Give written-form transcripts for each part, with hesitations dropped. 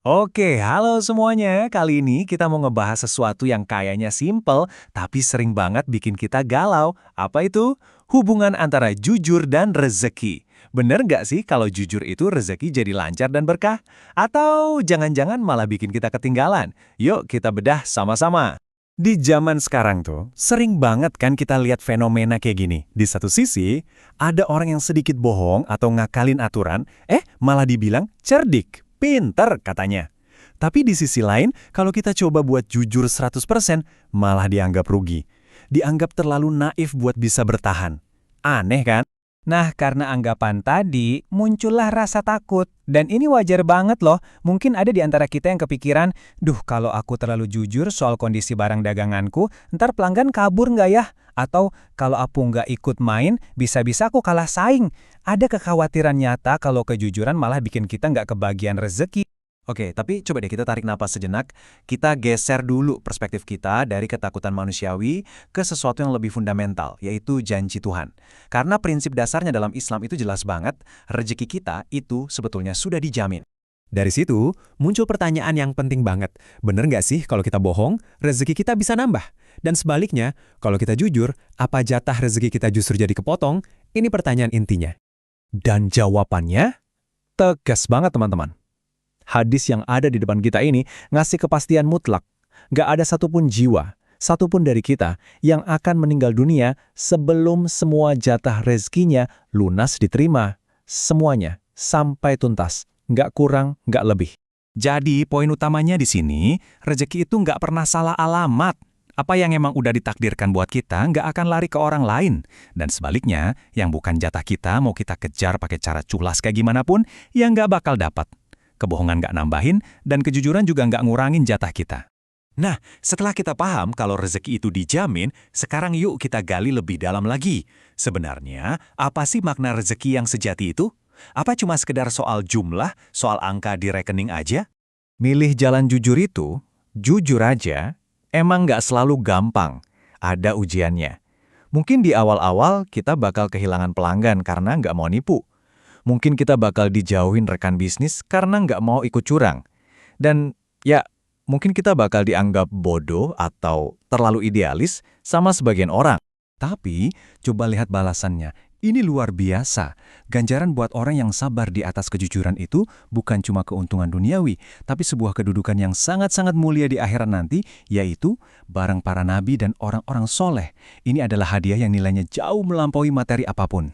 Oke, halo semuanya. Kali ini kita mau ngebahas sesuatu yang kayaknya simple, tapi sering banget bikin kita galau. Apa itu? Hubungan antara jujur dan rezeki. Bener nggak sih kalau jujur itu rezeki jadi lancar dan berkah? Atau jangan-jangan malah bikin kita ketinggalan? Yuk kita bedah sama-sama. Di zaman sekarang tuh, sering banget kan kita lihat fenomena kayak gini. Di satu sisi, ada orang yang sedikit bohong atau ngakalin aturan, malah dibilang cerdik, pinter katanya. Tapi di sisi lain, kalau kita coba buat jujur 100%, malah dianggap rugi. Dianggap terlalu naif buat bisa bertahan. Aneh kan? Nah, karena anggapan tadi, muncullah rasa takut. Dan ini wajar banget loh. Mungkin ada di antara kita yang kepikiran, duh kalau aku terlalu jujur soal kondisi barang daganganku, ntar pelanggan kabur nggak ya? Atau kalau aku nggak ikut main, bisa-bisa aku kalah saing. Ada kekhawatiran nyata kalau kejujuran malah bikin kita nggak kebagian rezeki. Oke, tapi coba deh kita tarik napas sejenak. Kita geser dulu perspektif kita dari ketakutan manusiawi ke sesuatu yang lebih fundamental, yaitu janji Tuhan. Karena prinsip dasarnya dalam Islam itu jelas banget, rezeki kita itu sebetulnya sudah dijamin. Dari situ, muncul pertanyaan yang penting banget. Bener nggak sih kalau kita bohong, rezeki kita bisa nambah? Dan sebaliknya, kalau kita jujur, apa jatah rezeki kita justru jadi kepotong? Ini pertanyaan intinya. Dan jawabannya, tegas banget teman-teman. Hadis yang ada di depan kita ini ngasih kepastian mutlak. Nggak ada satupun jiwa, satupun dari kita yang akan meninggal dunia sebelum semua jatah rezekinya lunas diterima. Semuanya, sampai tuntas. Nggak kurang, nggak lebih. Jadi, poin utamanya di sini, rezeki itu nggak pernah salah alamat. Apa yang emang udah ditakdirkan buat kita nggak akan lari ke orang lain. Dan sebaliknya, yang bukan jatah kita mau kita kejar pakai cara culas kayak gimana pun, ya nggak bakal dapat. Kebohongan nggak nambahin, dan kejujuran juga nggak ngurangin jatah kita. Nah, setelah kita paham kalau rezeki itu dijamin, sekarang yuk kita gali lebih dalam lagi. Sebenarnya, apa sih makna rezeki yang sejati itu? Apa cuma sekedar soal jumlah, soal angka di rekening aja? Milih jalan jujur itu, jujur aja, emang nggak selalu gampang. Ada ujiannya. Mungkin di awal-awal kita bakal kehilangan pelanggan karena nggak mau nipu. Mungkin kita bakal dijauhin rekan bisnis karena nggak mau ikut curang. Dan ya, mungkin kita bakal dianggap bodoh atau terlalu idealis sama sebagian orang. Tapi, coba lihat balasannya. Ini luar biasa. Ganjaran buat orang yang sabar di atas kejujuran itu bukan cuma keuntungan duniawi, tapi sebuah kedudukan yang sangat-sangat mulia di akhirat nanti, yaitu barang para nabi dan orang-orang soleh. Ini adalah hadiah yang nilainya jauh melampaui materi apapun.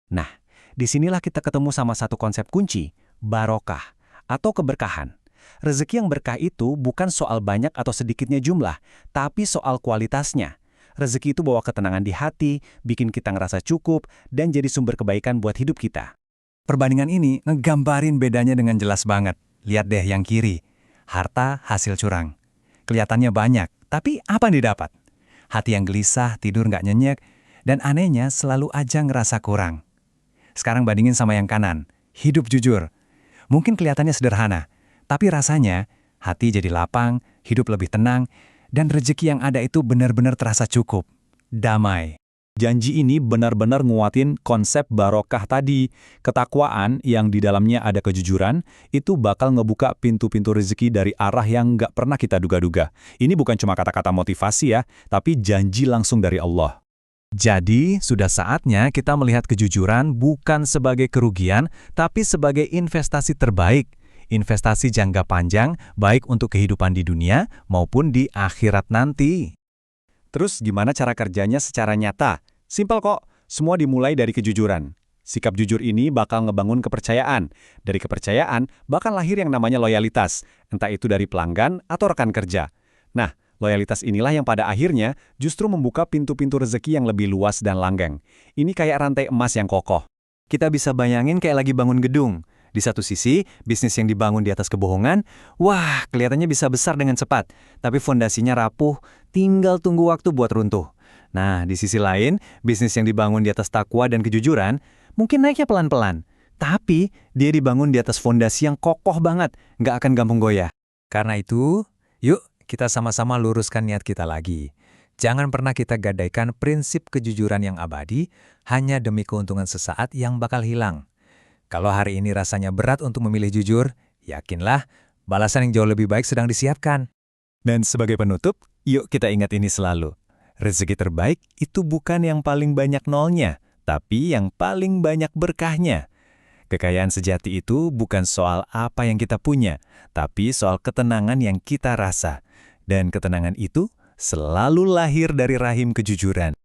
Nah, disinilah kita ketemu sama satu konsep kunci, barokah atau keberkahan. Rezeki yang berkah itu bukan soal banyak atau sedikitnya jumlah, tapi soal kualitasnya. Rezeki itu bawa ketenangan di hati, bikin kita ngerasa cukup, dan jadi sumber kebaikan buat hidup kita. Perbandingan ini ngegambarin bedanya dengan jelas banget. Lihat deh yang kiri, harta hasil curang. Kelihatannya banyak, tapi apa yang didapat? Hati yang gelisah, tidur nggak nyenyak, dan anehnya selalu aja ngerasa kurang. Sekarang bandingin sama yang kanan, hidup jujur. Mungkin kelihatannya sederhana, tapi rasanya hati jadi lapang, hidup lebih tenang, dan rezeki yang ada itu benar-benar terasa cukup. Damai. Janji ini benar-benar nguatin konsep barokah tadi. Ketakwaan yang di dalamnya ada kejujuran, itu bakal ngebuka pintu-pintu rezeki dari arah yang nggak pernah kita duga-duga. Ini bukan cuma kata-kata motivasi ya, tapi janji langsung dari Allah. Jadi, sudah saatnya kita melihat kejujuran bukan sebagai kerugian, tapi sebagai investasi terbaik. Investasi jangka panjang, baik untuk kehidupan di dunia maupun di akhirat nanti. Terus gimana cara kerjanya secara nyata? Simpel kok, semua dimulai dari kejujuran. Sikap jujur ini bakal ngebangun kepercayaan. Dari kepercayaan, bakal lahir yang namanya loyalitas, entah itu dari pelanggan atau rekan kerja. Nah, loyalitas inilah yang pada akhirnya justru membuka pintu-pintu rezeki yang lebih luas dan langgeng. Ini kayak rantai emas yang kokoh. Kita bisa bayangin kayak lagi bangun gedung. Di satu sisi, bisnis yang dibangun di atas kebohongan, wah, kelihatannya bisa besar dengan cepat. Tapi fondasinya rapuh, tinggal tunggu waktu buat runtuh. Nah, di sisi lain, bisnis yang dibangun di atas takwa dan kejujuran, mungkin naiknya pelan-pelan. Tapi, dia dibangun di atas fondasi yang kokoh banget, nggak akan gampang goyah. Karena itu, yuk kita sama-sama luruskan niat kita lagi. Jangan pernah kita gadaikan prinsip kejujuran yang abadi hanya demi keuntungan sesaat yang bakal hilang. Kalau hari ini rasanya berat untuk memilih jujur, yakinlah balasan yang jauh lebih baik sedang disiapkan. Dan sebagai penutup, yuk kita ingat ini selalu. Rezeki terbaik itu bukan yang paling banyak nolnya, tapi yang paling banyak berkahnya. Kekayaan sejati itu bukan soal apa yang kita punya, tapi soal ketenangan yang kita rasa. Dan ketenangan itu selalu lahir dari rahim kejujuran.